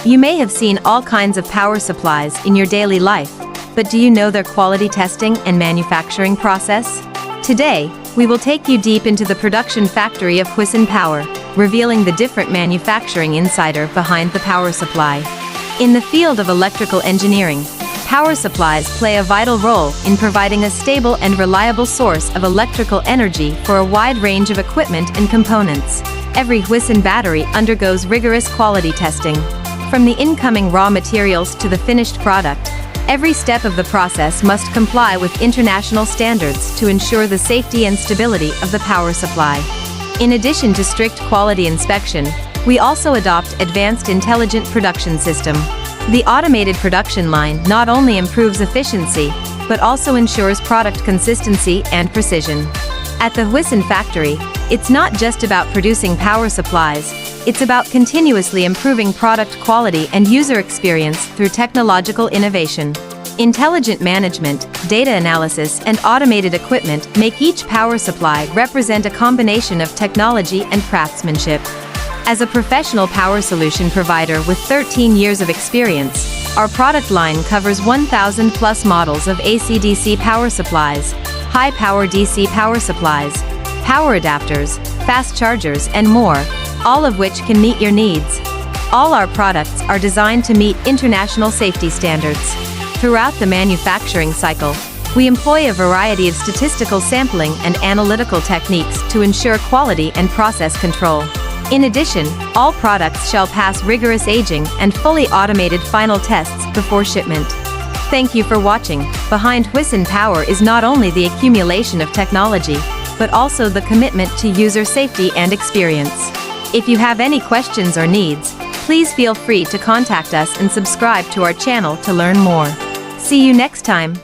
You may have seen all kinds of power supplies in your daily life, but do you know their quality testing and manufacturing process? Today, we will take you deep into the production factory of Huyssen Power, revealing the different manufacturing insider behind the power supply. In the field of electrical engineering, power supplies play a vital role in providing a stable and reliable source of electrical energy for a wide range of equipment and components. Every Huyssen battery undergoes rigorous quality testing. From the incoming raw materials to the finished product, every step of the process must comply with international standards to ensure the safety and stability of the power supply. In addition to strict quality inspection, we also adopt advanced intelligent production system. The automated production line not only improves efficiency, but also ensures product consistency and precision. At the Huyssen factory, it's not just about producing power supplies, it's about continuously improving product quality and user experience through technological innovation. Intelligent management, data analysis, and automated equipment make each power supply represent a combination of technology and craftsmanship. As a professional power solution provider with 13 years of experience, our product line covers 1,000 plus models of AC/DC power supplies, high-power DC power supplies, power adapters, fast chargers, and more, all of which can meet your needs. All our products are designed to meet international safety standards. Throughout the manufacturing cycle, we employ a variety of statistical sampling and analytical techniques to ensure quality and process control. In addition, all products shall pass rigorous aging and fully automated final tests before shipment. Thank you for watching. Behind Huyssen Power is not only the accumulation of technology, but also the commitment to user safety and experience. If you have any questions or needs, please feel free to contact us and subscribe to our channel to learn more. See you next time.